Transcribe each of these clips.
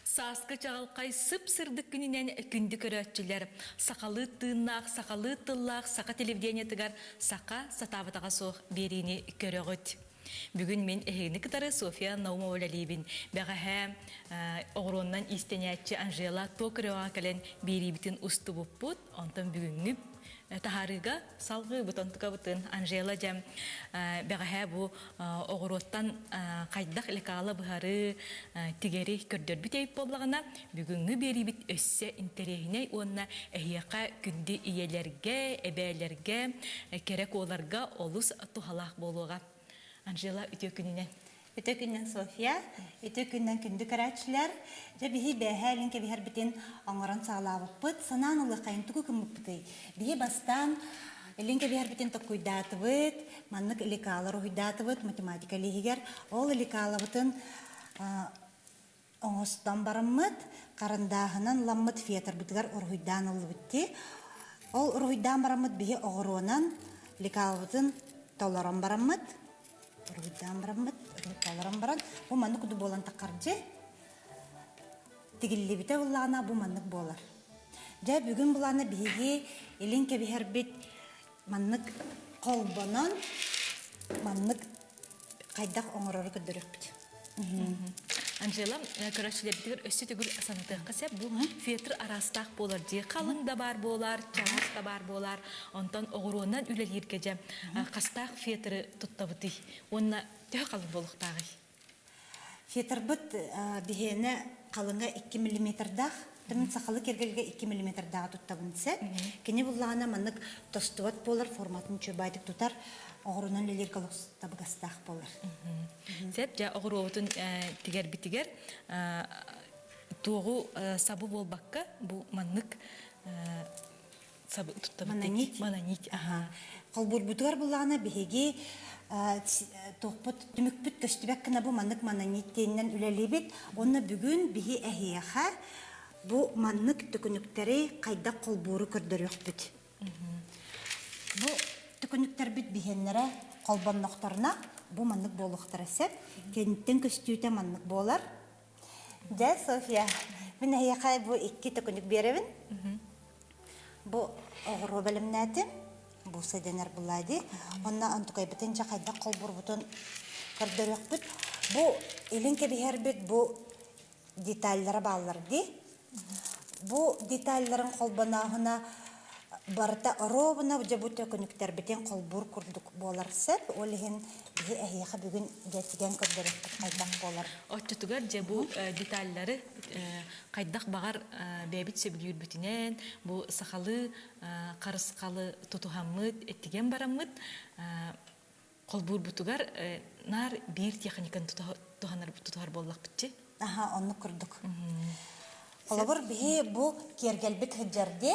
Саскы чағалқай сып-сырдық күнінен күнді көрәтчілер. Сақалы тыыннақ, сақалы тыллақ, сақа телевидение тыгар, сақа сатабытаға соқ беріне көріғыт. Бүгін мен әйгіні кітары София Наумовалалейбін. Бәғі оғыроннан истенетчі Анжела Токырева кәлін бері бітін ұсты бұппыт, онтан бүгінгі тахарыга салгы бутонтука бутын Анжела жам бәгәһә бу огыроттан кайдак лекала бары тигери көрдөр бит әйп боллагына бүгүнгү бери бит өссө интерегине онна әйяка күнди иелерге эбәләргә керек оларга олус тухалак болуга Анжела үтө күнүнә Өтө күннен София, өтө күннен күнді көрәтшілер, бігі бәхәлін кәбіғер бітен аңыран сағалауып бұд, санан ұлы қайынтығы күміп бұды. Бігі бастан әлін кәбіғер бітен тоққойдаты бұд, маннық ілікалар ұйдаты бұд, математика легігер, ол ілікалы бұдын оңыстан барымыд, қарындағынан ламмыд фетр бұдығар ұрғойдан ұлы бұдды. Ол ұрғойдан барымыд бігі оғыронан ілікалы бұдын тауларан барымыд, Ургудан барамыт, ургуталарам баран. Бу маннык уду болан тақаржы. Тигилли бите буллана бу маннык болар. Жа бүгүн буланы биги элин кебихер бит маннык колбонон маннык кайдак оңорор көдөрөп. Анжела, көрәшілер бітігір өсі түгіл санатық қасеп, бұл фетр арастақ болар, де қалың да бар болар, чағас да бар болар, онтан оғыруынан үлел ергеже қастақ фетрі тұттабыды. Онына төе қалың болуқтағы? Фетр бұд бігені қалыңға 2 мм-дақ, түмін сақалы кергелге 2 мм-дағы тұттабынсы. Кені бұллағына манық тостуат болар, форматын чөбайдық тұтар, оғырынан лелер табығастақ болар. Сәп, жа оғыруытын тігер бітігер, туғу сабы болбаққа, бұл манық сабы тұттабыды. Мананит. Қолбұр бұтығар бұлағына бігеге тоқпыт, түмікпіт көстібәк кіна бұл манық мананиттенінен үлелебет, оны бүгін біге әхияға бұл манық түкініктері қайда қолбұры көрдірек біт. Бұл түкініктер біт бігенлері қолбаннықтарына бұл манық болуқтар әсеп, кенттен көстүйті манық болар. Жа, София, мен әхияға бұл 2 түкінік беревін. Бұл оғыру бәлімнәді, бұл сөйденер бұлайды. Онна антықай бітін жа қайда қолбұр бұтын көрдірек біт. Бұл елін кебігер біт, бұл детальлары балырды. Бұл детальларын қолбанағына барыта ровына жабуты күніктер бітен қолбұр күрдік болар сәп, олығын бігі әйеға бүгін жәтіген көрдіріп қайдақ болар. Оттутугар же бұл детальлары қайдақ бағар бәбіт сөбілер бүтінен, бұл сақалы, қарысқалы тұтуғамыд, әттіген барамыд, қолбұр бұтугар нар бір техникан тұтуғанар болақ бітчі? Оны күрдік. Қолабыр бігі бұл кергелбіт хүджерде,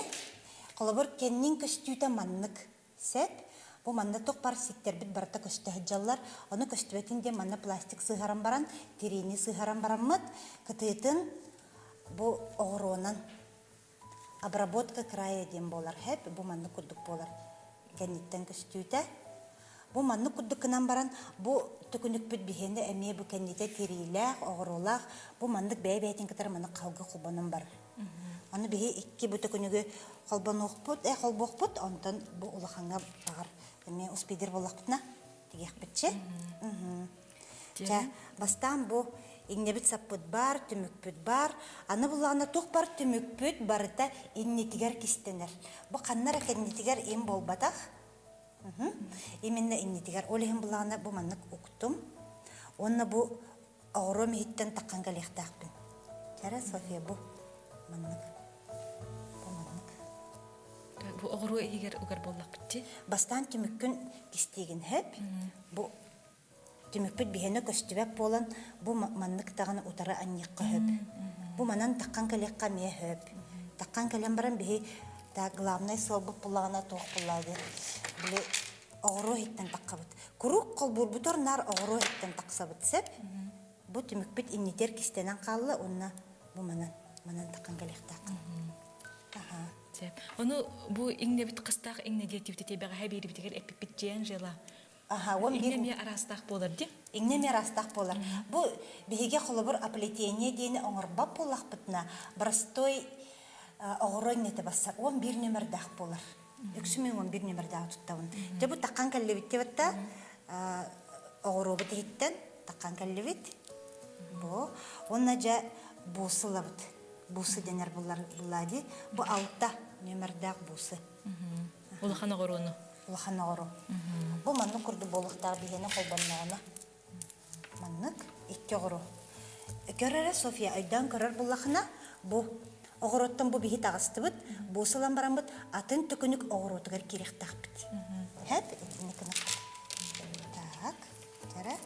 Қолабыр кеннин көстүйті маннық сәп, бұл манны тоқ бар сиктер біт барыта көсті хүджалар, оны көстібетінде манны пластик сығаран баран, терейні сығаран баран мұд, күтетін бұл оғыруынан обработка края дем болар хәп, бұл манны күрдік болар кенниттен көстүйті. Бұл манны күрдікінен баран, бұл түкінік бүт бігенде әме бұл кеннете терейләқ, оғырулақ, бұл маннық бәй-бәйтін кітар манны қауғы құлбанын бар. Аны бігі 2 бүті күнігі қолбан оқпыт, қолбоқ бұт, онтан бұл ұлақанға бағар. Мен ұспейдер болақ бұтына, тегек бітші. Бастан бұл еңне біт сап бұт бар, түмік бүт бар. Аны бұлағына тоқ бар, түмік бүт барыта еннетігер кестенер. Бұл қаннар әкеннетігер ем бол батақ. Еменне еннетігер. Олығын бұлағына бұл маннық ұқтым. Оны бұл ауыру мейттен таққанға лектақпын. Кәрі, София, бұл маннық. Бу оғыру егер угар боллақ бітті? Бастан түміккін кестеген хәп. Бу түмікпіт бігені көстібәк болан, бу маннықтағаны ұтары аннеққа хөп. Бу манан таққан кәлекқа ме хөп. Таққан кәлем баран бігі главный солбып бұлағына тоқ бұлады. Біле оғыру хеттен таққа бұд. Күрік қол бұр-бұтыр нар оғыру хеттен тақса бұд сәп. Бу түмікпіт иннетер кестенен қалы, онна бу манан таққан кәлектақ. Оны бұл еңне біт қыстақ еңне дертивті тебеға әбейді бітігер әппіп бітжейін жела? Аха, он бир Инеме арастах болар ди. иңнеме растак болар. Бу биһиге холобур оплетение дейни оңорбап боллахпытна. Простой оғырой нете басса, 11 номердах болар. 11 номердах туттабын. Те бу таккан каллебитте батта оғыробы дейттен таккан каллебит. Бу онна жа бусылабыт. Бусы денер буллади. Бу 6 номердах бусы. Улахан огорону. Улахан оғыру. Бу манны курду болуктагы бигени колбаннагына. Маннык 2 оғыру. Көрөрө София айдан көрөр буллахына бу оғыроттан бу биһи тагыстыбыт, бусылан барамбыт, атын төкөнүк оғыротугар керек тахпыт. Хәп, этинекіні. Так, тәрі.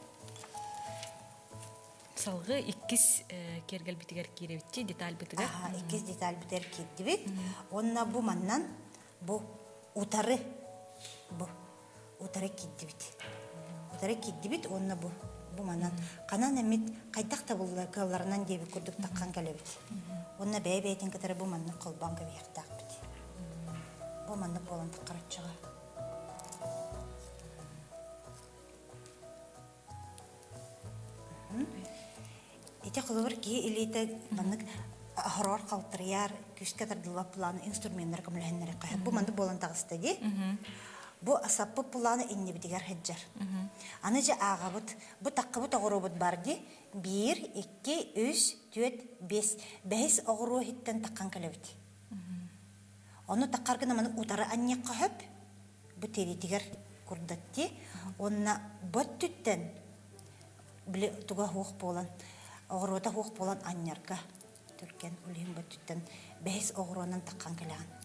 Салғы 2 кергел битигер киребитчи, деталь битигер. Аха, 2 деталь битер кирдибит. Онна бу маннан, бу утары, бу утары кирдибит. Утары кирдибит, онна бу маннан. Канан эмит кайдакта булларынан деби курдук таккан келебит. Онна бәй-бәйтін кітірі бұл манны қолбанға бейіртақ біді. Бұл манны боланды қаратшыға. Ете қылығыр кей елейті манны ағырар қалтырияр, күшке тардылға планы инструменттер көмілігінлері қайып. Бұл манны боланды ағысты де. Бұл асаппы планы инне бідігер хеджар. Аны же ағабыт, бұл таққы бұт ағыру бар де. 1, 2, 3, 4, 5. 5 оғыру хиттен таққан кәлебіт. Оны таққарғына маны ұтары анне қағып, бұл теретігер күрдатты. Онына бұт түттен, білі тұға хуқ болан, оғыруыда хуқ болан аннерға түркен үлген бұт түттен 5 оғыруынан таққан кәлеған.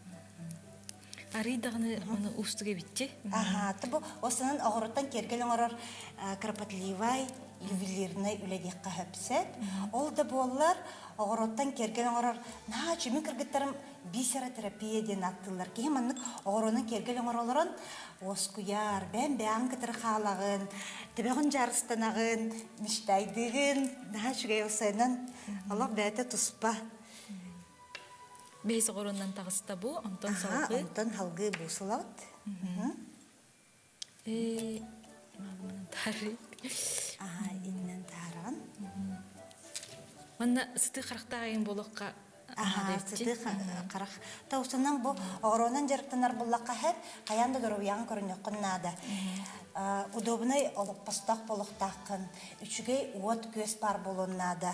Арыдағыны оны ұстыға бітті. Аха, бұл осының оғыруттан кергелің орар кропотливай, ювелирный үләдек қағыпсет. Ол да болар, оғыруттан кергелің орар, на, жүмін кіргіттарым бисеротерапия ден аттылар. Кейім анық оғыруының кергелің ораларын оскуяр, бән кітір қалағын, түбәғын жарыстанағын, міштайдығын, на, жүгей осайынан, Allah бәйті тұспа. Бейс оғырынан тағыста бұ, онтан салғы. Онтан халғы бұсылауыт. Имамынан тары. Иннен таран. Манна сыты қарақтағайын болыққа Сыты қарақ. Таусынан бұл оғыруынан жарықтанар бұллаққа әп, қаянда дұру көріне құннады. Удобынай олық постақ болықтақын, үшігей уот көз бар болуыннады.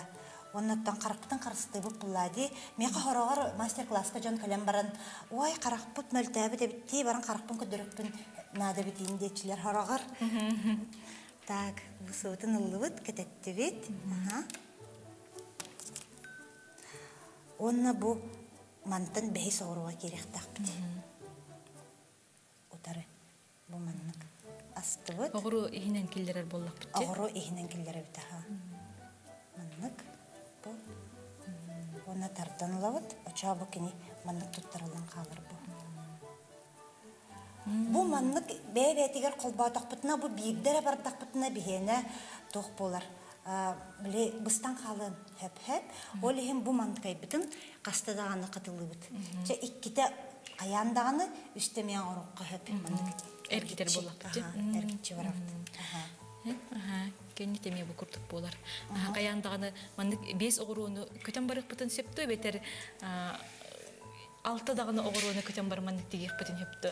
Оннаттан қарақпытын қарысты бұп бұллади. Меқа хорағыр мастер-класска жон көлем баран, ой, қарақпыт мөлтәбі де бітті, баран қарақпын көдірікпін нады бітейін дейчілер хорағыр. Так, бұсуытын ұлы бұд, кәтетті бет. Онна бұ мантын бәйс оғыруға керек тақпыды. Отары, бұ маннық асты бұд. Оғыру ехінен келдерер боллақ бітті? Оғыру ехінен келдерер бітті. Маннық. Оны тардан ұлауыд, оча бұл кені маннық тұттарылан қалыр бұл. Бұл маннық бәй-бәйтігер қолба тоқпытына, бұл бейгдері бар тоқпытына бейені тоқ болар. Біле бұстан қалын хөп-хөп, ол ехен бұл маннық айбытын қастадағаны қытылы бұд. Жа иккіті қаяндағаны үстемеен ұрыққа хөп. Әргетер болақ бітті? Әргетші бар авды. Кенни теме бу куртук болар. Каяндаганы мандык 5 огуруну көтөн барык бутун септі бетер 6 даганы огуруну көтөн бар мандык тигек бутун хепті.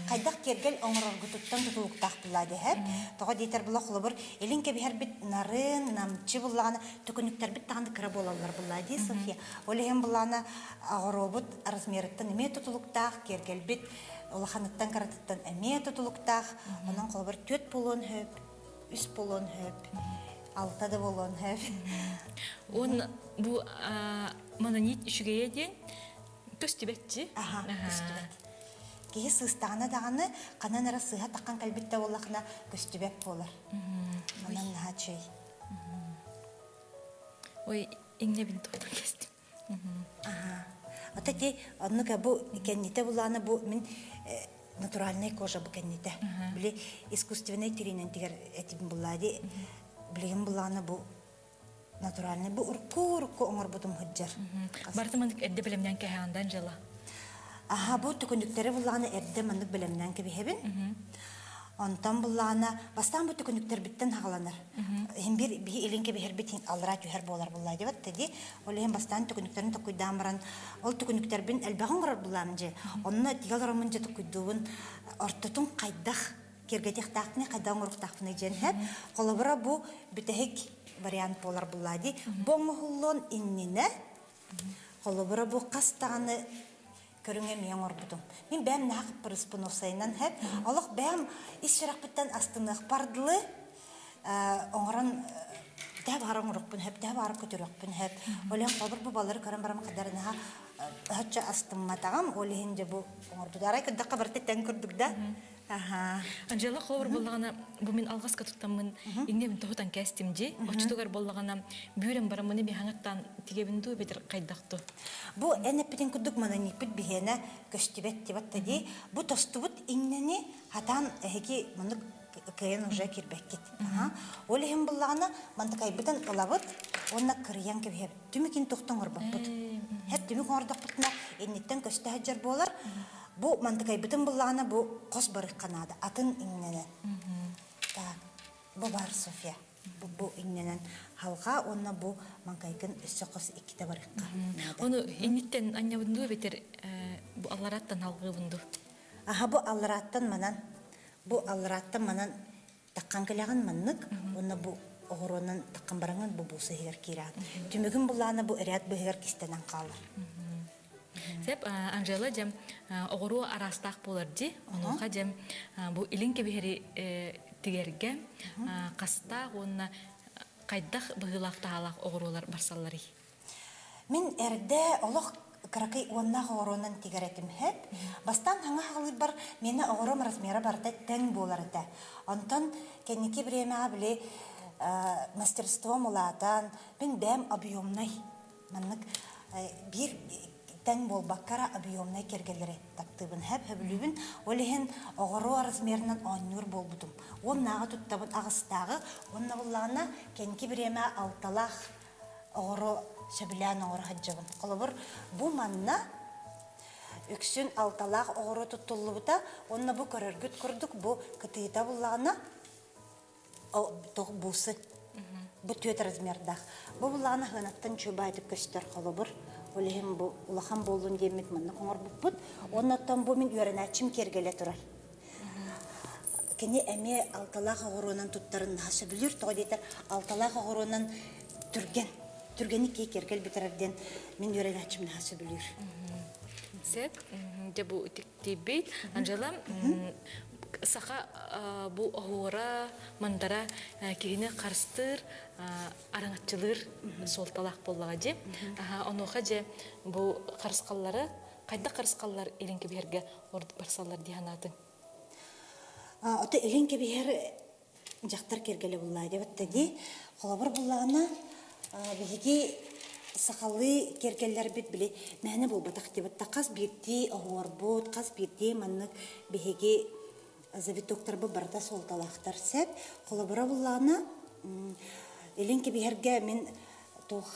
Кайдак кергел оңорор гутуттан тутулуктак булады хеп. Тога дейтер була хулубур элин кебихер бит нарын, намчы буллаганы төкөнүктер бит тагында кыра болалар булады София. Олеген буланы огоробут размерыттан эме тутулуктак кергел бит улаханыттан каратыттан эме тутулуктак. Онан хулубур 4 полон хеп. 3 полон хөп, 6 да болон хөп. Он бу мононит үшігeye ден көстібетчі? Көстібет. Кейі сыстағына дағаны қанан ара сыға таққан кәлбетті олақына көстібет болар. Онан наға чөй. Ой, еңне бін тоқтан кестім. Ота те, онныға бұл кәннете болағына бұл мен натуральная кожа bu кеннете. Биле искусственный теринен тигер этим буллади. Билеген буланы бу натуральный бу урку оңор бутум хыджар. Бартымандык эрде билемнен кеһандан жала. Бу төкөндөктөрү буланы эрде мандык билемнен кебехебин. Онтан буллана бастан бу түкүнүктөр биттен хагаланар. Хем бир би эленке бер битин алра жүһәр болар буллай деп атты. Ол хем бастан түкүнүктөрүн токуйдан баран ол түкүнүктөр бин элбагын горор булламжы. Онны тигал романжы токуйдуун ортотун кайдах кергетек тахны кайдан горохтахны женхеп. Колобра бу битехик вариант болар буллай. Боңгуллон иннине колобра бу кастаганы көрүнгө мен орбудум. Мен бәм нагып пырыспын осайнан хеп. Алык бәм исчиракпыттан астынак бардылы. Оңран дәп арыңрыкпын хеп, дәп арып көтөрөкпүн хеп. Олен кабыр бу балары көрөн барам кадарына хача астымма тагам, олен же бу оңрдударай кыдакка барты тен көрдүк да. Аха. Анжела ховор боллагана бу мен алгаска туттамын иңнебин тохутан кастимжи. Очтугар боллагана бүрем барамыны бихаңаттан тигебинду бетер кайдакту. Бу энепитин күдүк мана нипит бихене көстүбет деп аттади. Бу тостубут иңнени хатан эги муну кыйын уже кирбеккит. Оле хем буллагана мантакай битен олабыт, онна кырыян кебе. Түмүкин токтон орбаппыт. Хеп түмүк ордакпытна эннеттен көстө хаҗар болар. Бу мантакай битен буллагана бу кос барык канады. Атын иңнене. Так, бу бар София. Бу иңненен халга онна бу манкайкын өссө кос икките барыкка. Ону инниттен аннабынду бетер бу аллараттан алгыбынду. Аха бу аллараттан манан таккан келеген маннык, онна бу огоронун таккан бараңын бу бусы хер кират. Түмөгүн буллана бу ряд бөгөр кистенен калыр. Сеп Анжела жем огору арастак боларди. Онуга жем бу илинке бери тигерге каста онна кайдах быгылакта халак огорулар барсаллары. Мен эрде олох каракай онна огоронун тигеретим хеп. Бастан хаңа халыр бар мени огором размера барда тең болар да. Антон кеники бреме биле мастерство мулатан мен бәм объемный маннык бир тең болбаккара объемный кергелери таптыбын хеп хөбүлүбүн олехен огоро размеринен оннур болбудум. Оннага туттабын агыстагы онна буллана кеники бреме алталах огоро шабилан огоро хаджабын. Колобур бу манна өксүн алталах огоро туттуллубута онна бу көрөргүт курдук бу кытыйта буллана тох бусы. Бу төт размердах. Бу буллана ханаттан чөбайтып көстөр колобур. Олехем бу улахан болдун демек манна коңор буппут. Оннаттан бу мен үйрөначым кергеле турар. Кене эме алталах огоронун туттарын нашы билир, тоодетер алталах огоронун түргени кергел битерден мен үйрөначым нашы билир. Сеп де бу тиктибит Анжела саха бу огора мандара кирине карстыр араңатчылыр солталак боллага же. Онуга же бу карыскаллары кайда карыскаллар илинке берге барсалар диянатын. Ота илинке бер жактар кергеле буллай деп аттади. Колобур буллагына биги сакалы кергеллер бит биле мәне болбатак деп атта каз бирди огорбут каз бирди маннык биги завитоктар бу барда солталактар сеп колобура буллагына илинке берге мен тох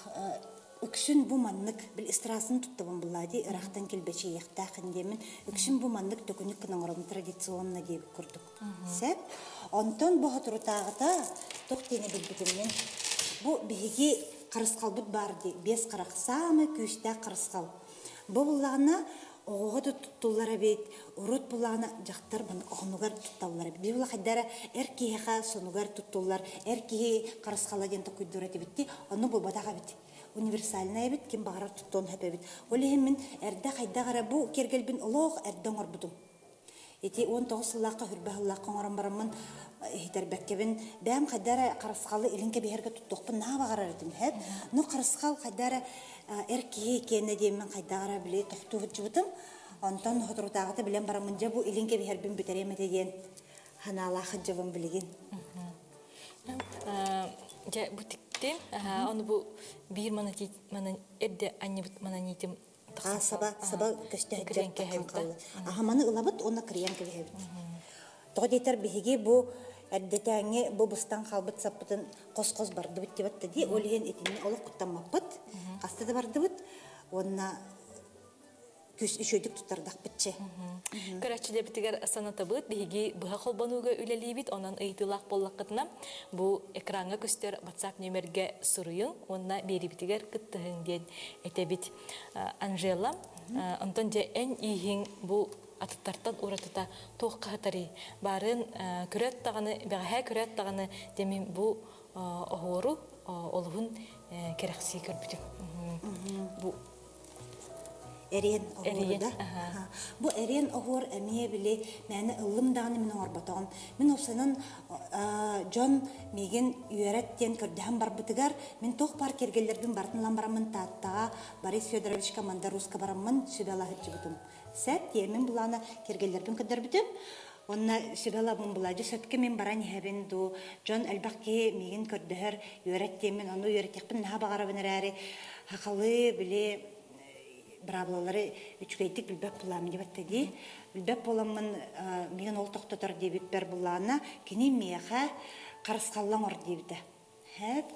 өксүн бу маннык бил истрасын туттабын буллади ырактан келбечи яктакын демен өксүн бу маннык төкүнүк кынаңырын традиционно деп курдук. Сеп онтон бу хатуртагыта токтене билбитимен бу биги карыскал бут барды бес карак самый күстә карыскал. Бу буллагына ого туттулар бит урут буллагына жактар баны огнугар тутталар бит. Бу хадара эркиха сонугар туттулар эрки карыскала ден токуйдурат битти. Аны бу батага бит. Универсальная бит ким багарар туттон хәбе бит. Олехем мен эрдә кайда гара бу кергелбин олог эрдәң орбудум. Эти 19 сыллакка хүрбәһллакка оңорон барамын хитербеккебин бәм хадара карыскалы илинке беһерге туттукпын на багарар идим хәп. Ну карыскал хадара эрки кене демен кайдагара биле токтуп жыбытым. Антон хотрутагыты билен барамын же бу илинке беһербин битереме деген ханалах жыбым билеген. Я бу тиктем, аны бу бир мана эрде анне мана нитим Саба көстө хәҗәт. Маны ылабыт, оны криен кебе. Тоодетер биһиги бу эрдетәңе бу бустан халбыт саппытын кос-кос барды бит дибәтте ди. Олеген этинне олык куттамаппыт. Кастыды барды бит. Онна күс үшөйдік тұттардақ бітче. Көрәтчілер бітігер санатабыт, бігі бұға қолбануға үлелейбіт, онан ұйтылақ боллаққытына бұл экранға көстер WhatsApp нөмерге сұрыйын, онына бері бітігер күттігін ден әтебіт. Анжела, онтан же ән ийхин бұл атыттартан ұратыта тоқ қағытары барын көрәт тағаны, бәғә көрәт тағаны демін бұл оғыру олығын керексі көрбітім. Бұл Эрен оғыр да. Бу эрен оғыр әмие біле мәні ылым дағаны мен оғырбатағын. Мен осының Джон меген үйереттен көрдіғын бар бұтығар. Мен тоқ бар кергелердің бартынлан барамын таттаға Борис Федорович команда руска барамын сөбәла хүтчі бұтым. Сәт, мен бұланы кергелердің көдір бұтым. Онна сөбәла бұн бұлады. Сөпке мен баран ехәбен ду. Джон әлбәқке меген көрдіғыр үйереттен мен оны үйереттекпін наға бағарабын әрі. Хақалы біле Браблалары үчкейдік білбәп бұламын деп әттеді. Білбәп боламын мен ол тоқтатар деп бер бұлана, кені меға қарысқаллан ор дебді.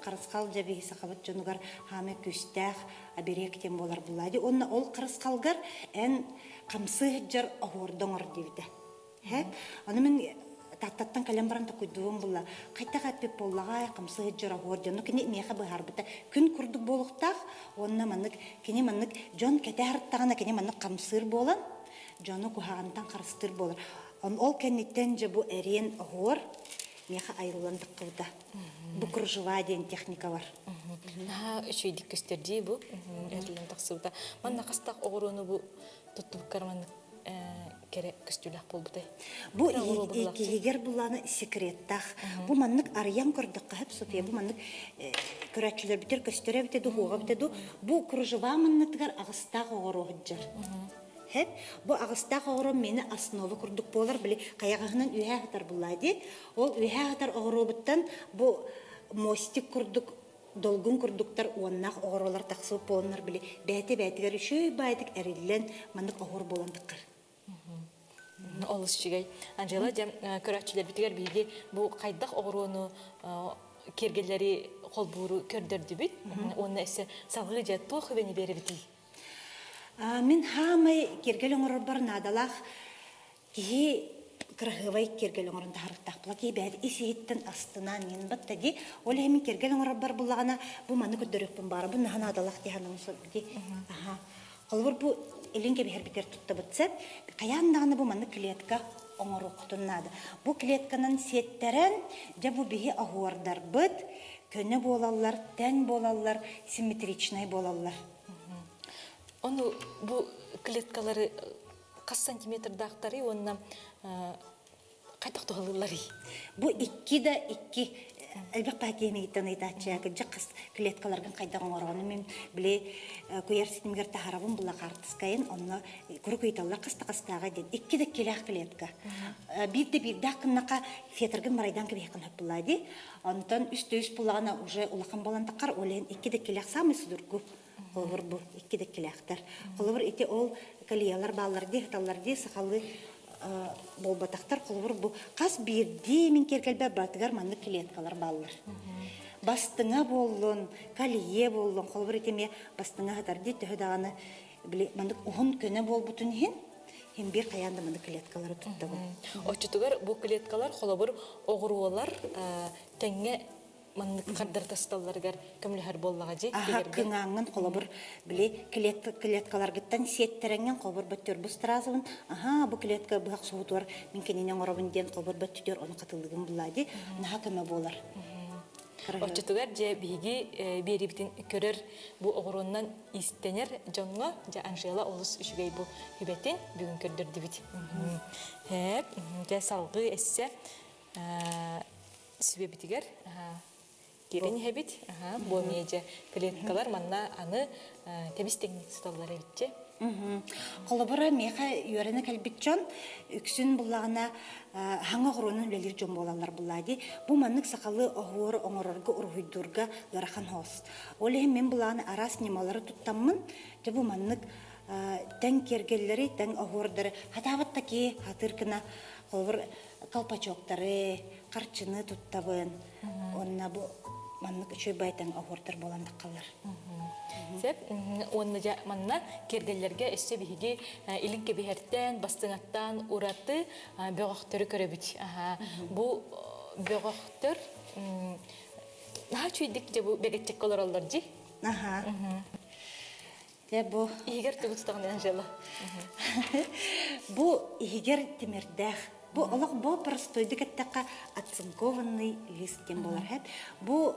Қарысқал жабеге сақабат жонығар хаме күстәқ, аберектен болар бұлады. Онна ол қарысқалғар ән қамсы жар оғырдан ор дебді. Оны мен таттаттан калем баран тақуйдуым бұла. Қайта қатпеп боллаға қамсы жара ғорден. Кені меға бұғар бұта. Күн күрдік болуқтақ, онына манық, кені манық жон кәті әріттағына кені манық қамсыр болан, жоны күхағантан қарыстыр болар. Ол кәнеттен жа бұ әрен ғор, меға айыландық қылда. Бұ күржыва ден техника бар. Үшейдік көстердей бұ, әріландық сылда. Манна қастақ оғыруыны бұ тұттып қарманық кере көстүләк болбутай. Бу икегер буланы секреттах. Бу маннык арыян көрдүк кып София, бу маннык көрәчләр битер көстөрә битә дуга битә ду. Бу кружева маннытыгар агыстак огороджар. Бу агыстак огоро мени основа курдук болар биле каягынан үйә хатар булады. Ол үйә хатар огоробуттан бу мостик курдук долгун курдуктар уаннак огоролар таксып болнар биле. Бәте-бәтегәр шөй байдык әриллән маннык огор боландыктыр. Олыс чигай. Анжела жам көрәтчілер бітігер бейге бұл қайдақ оғыруыны кергелері қолбұру көрдірді біт. Оны әсі салғы жа тоқы бәні бері біті. Мен хамай кергел оңырыр бар надалақ кейі кірғывай кергел оңырында харықтақ бұла. Кей бәді есейттін астына мен бітті де. Ол әмін кергел оңырыр бар бұлағана бұл маны көддірікпін бары. Бұл наға надалақ дейханымыз де. Қолбыр бұл Элинге бихер битер тутта бутсет, каяндаганы бу манны клетка оңору кутуннады. Бу клетканын сеттерен, жа бу бихи агуардар быт, көне болалар, тән болалар, симметричный болалар. Оны бу клеткалары қас сантиметрдақтары, онна қайтақ тұғылылары? Бу 2 Әлбәқ пәкеме еттен айтачыяғы жақыз клеткаларған қайда оңырғаны мен біле көйер сетімгер тахарабын бұла қартыскайын, онына күрі көйталар қаста-қастаға деді. 2 келек клетка. Бірді ақыннақа фетіргін марайдан кебекін хөп бұлады. Онтан үсті-үст бұлағына уже ұлақын боландыққар, олайын 2 келек самы сүдіргі. Қолыбыр бұл 2 келектар. Қолыбыр еті ол калиялар баларды, хаталарды сақалы болбатақтар қолыбыр бұл. Қас бірде мен кергелбә батығар манны клеткалар балылар. Бастыңа болуын, калие болуын, қолыбыр етеме бастыңа хатарды төхедағаны мандық ұғын көне бол бұтын хен бір қаянды манны клеткалары тұтты бұл. Очытығар бұл клеткалар қолыбыр оғыруалар тәңе маннык қаддар тасталларгар көмлөхөр боллага же. Кыңаңын қолыбыр біле клеткалар гыттан сеттеренген қолыбыр бөттөр бұстыразығын. Бұл клетка бұғақ соғытуар мен кененен орабын ден қолыбыр бөттөр оны қатылығын бұлады. Наға көмі болар. Очытығар же биги бери битин көрөр бұл оғыруннан истенер жоңға же Анжела олыс үшігей бұл хүбетін бүгін көрдірді бит. Же салғы әссе сүбе бітігер. Керен хәбит, бу медиа клеткалар манна аны темистеңник сталлары битче. Қолыбыра меха үйәрені кәлбітчан, үксін бұлағына хаңа ғыруынан үлелер жон болалар бұлады. Бұ маннық сақалы оғуыр оңырырғы ұрғыйдурға ғарахан хоз. Олеген мен бұлағына арас немалары тұттамын, де бұ маннық тән кергелері, тән оғуырдары, хатаватта ке хатыркына қолыбыр қалпачоқтары, қарчыны тұттабын. Онына бұ маннык үчөй байтан огортор боландык калар. Сеп, онны жа манна кергеллерге эссе биһиги илинке биһертен, бастыңаттан ураты бөгөктөрү көрөбүт. Бу бөгөктөр наха чүйдик же бу бегетчек колороллор жи. Бу Игер тугустаган Анжела. бу игер тимердах. Бу олог бу простой дигеттакка оцинкованный лист кен болар хеп. Бу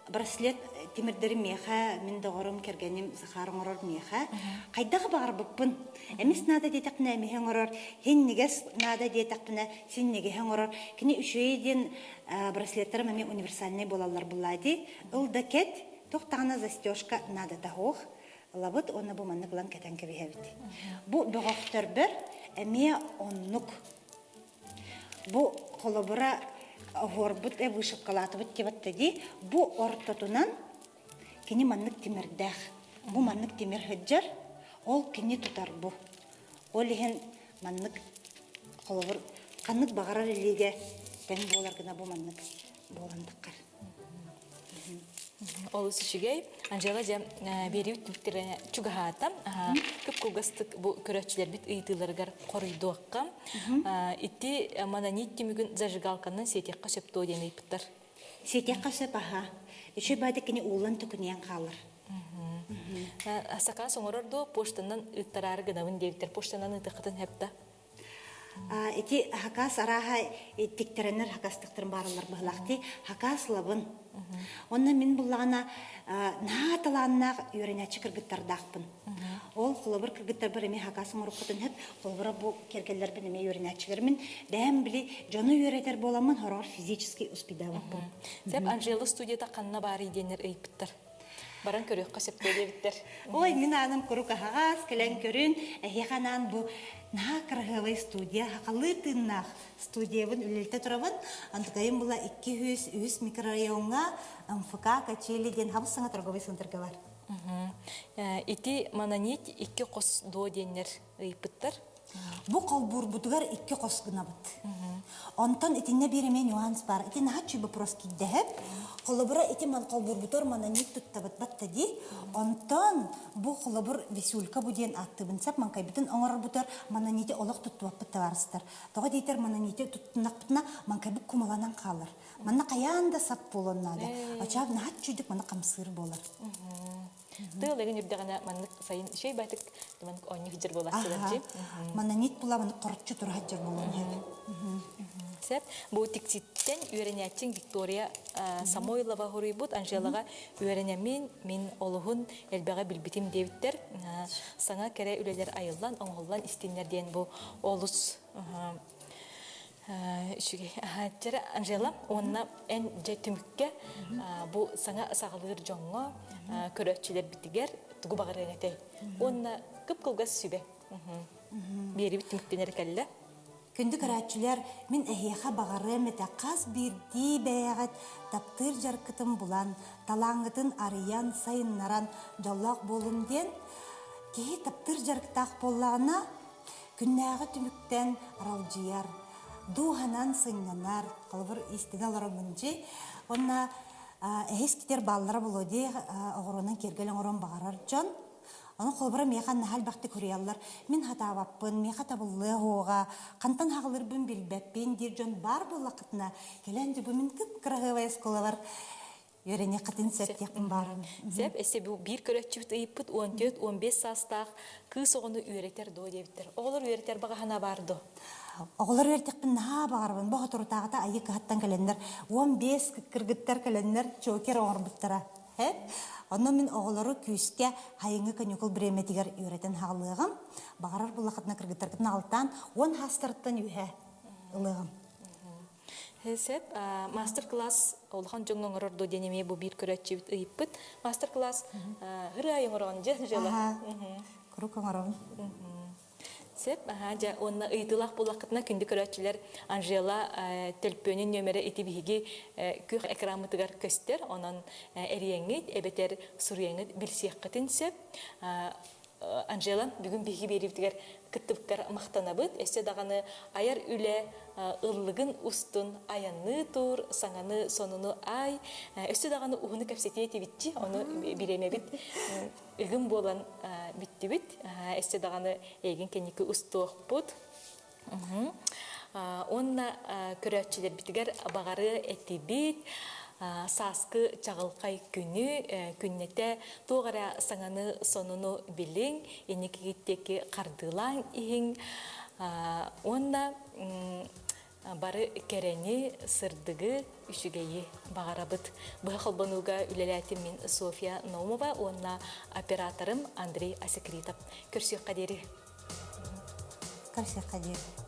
браслет тимердери меха мен догорум кергеним сахарыңорор меха. Кайдагы багар буппун. Эмис нада детакна мехеңорор, хин нигес нада детакна син неге хеңорор. Кини үшөйден браслеттер меме универсальный болалар булайды. Ул дакет токтагына застежка нада тахох. Лабыт оны бу манныклан кетен кебехебит. Бу бөгөктөр бер эме оннук. Бу колобура горбут вышып калатыбыт кебаттади. Бу ортотунан кини маннык тимирдах. Бу маннык тимир хыджар, ол кини тутар бу. Ол ихен маннык колобур каннык багарар илиге тен болар гына бу маннык боландыккар. Олус үшігей, Анжела жа береуіт түптеріне чугахатам. Көп көлгастық бұл көрәтшілер біт ұйтыларғар қорыйды оққам. Итті мананит түмігін зажигалқанын сетекқа сөпті өден ұйпыттар. Сетекқа сөп, үші байды кені улын түкінен қалыр. Сақа соңырырды поштанан ұйттарары гынавын деуіттер. Поштанан ұйттақытын әпті. Эти хакас араха тиктеренер хакастыктырын барылар быхлакти хакас лабын. Онна мин буллагана нааталаннак үйренечи кыргыттардакпын. Ол холобур кыргыттар бир эме хакасын урукутун хеп холобура бу кергеллер бин эме үйренечигермин. Бәм били жону үйретер боламын, хорор физически успедаваппын. Сеп Анжела студияда канна бары иденер ыйпыттар. Баран көрөк касепте дебиттер. Ой, мин аным курука хагас келен көрүн, эханан бу на краховый студия, хакалытыннах студиябын үлелте турабын. Антыкайым була 200 микрорайонга МФК Качелиден хабысыңа торговый центрга бар. Ити мананит 2 кос до денер ыйпыттар. Бу колбур бутугар 2 кос гына бут. Онтон итинне биреме нюанс бар. Ити нахачы вопрос киддеп. Колобура ити ман колбур бутор мананит туттабат баттади. Онтон бу колобур весюлька буден аттыбын сап ман кайбытын оңорор бутор мананити олох туттубат баттаварыстар. Тога дейтер мананити туттунак бутна ман кайбык кумаланан калыр. Манна каянда сап болоннады. Ачаб нахачыдык мана камсыр болар. Тылыгын үрдөгөнө маннык сайын шей байтык маннык онны хижер боласыдыр. Мананит була маны корчу тур хаджар болон. Сеп бу тикситтен үйренятчың Виктория Самойлова хорыйбут Анжелага үйренемин мен олугун элбеге билбитим дебиттер. Саңа кере үлелер айылдан оңголлан истиннерден бу олус Шүге, жара Анжела, онна ән жәтімікке бұл саңа сағылыр жоңға көрәтшілер бітігер тұғы бағырын әтей. Онна көп қылғас сүбе. Бері біттіміктен әркәлі. Күнді көрәтшілер мен әйеға бағырын әті қаз бірді бәяғат таптыр жарқытын бұлан, талаңғытын ариян сайыннаран жоллақ болын ден, кейі таптыр жарқытақ болағына күннәғы түміктен аралжияр. Дуғанан сыңнанар, қалбыр истеге аларымынчы. Онна әйіз кетер баллара болуды оғырынан кергелен орын бағарар жон. Оны қолбыра меқан нәхәл бақты көреялар. Мен хатаваппын, меқа табылы оға, қантан хағылырбын білбәппен дер жон бар бұл лақытына. Келен де бұмен күп қырағывай сколалар. Өрене қытын сәттеқпін барын. Сәп, әсе бұл бір көрәтчівіт ұйыппыт 14-15 састақ кыз оғыны үйретер до дебіттер. Оғылар үйретер бағана барды. Оғылар үйретеқпін наға бағарбын. Бұға тұртағыта айы қағаттан кәлендер. 15 кіргіттер кәлендер чөкер оғыр бұттыра. Оны мен оғылары күйіске хайыңы көнекіл біреметігер үйретен хағылығым. Бағарар бұл лақытына кіргіттер кітін алтан 10 хастырттан үйе ұлығым. Сеп, мастер-класс олған жоңның ұрырды денеме бұл бір көрәтчі ұйыппыт. Мастер-класс ғыры айың ұрған жен жылы. Күрік оңырауын. Сеп, онна ұйдылақ бұл лақытына күнді көрәтчілер Анжела төлпөнің нөмірі еті бігі көк әкрамытығар көстер, онын әрияңыд, әбетер сұрияңыд бір сияққытын сеп. Анжела бүгін бігі беріптігер кыттыбыккар мақтанабыт. Эссе дағаны аяр үле ыллыгын устун аянны тур, саңаны сонуну ай. Эссе дағаны уғыны кәпсетие тевитчи, оны биремебит. Игін болан биттибит. Эссе дағаны егін кенекі устуық бұд. Онна көрәтчілер бітігер бағары әтті бит, саскы чағылқай күннете тоғара саңаны сонуну білің, енекегеттекі қардылан ең. Онна бары кәрені сырдығы үшігейі бағарабыт. Бұға қалбануға үлеләтім мен София Наумова, онна операторым Андрей Асекритов. Көрсек қадері. Көрсек қадері.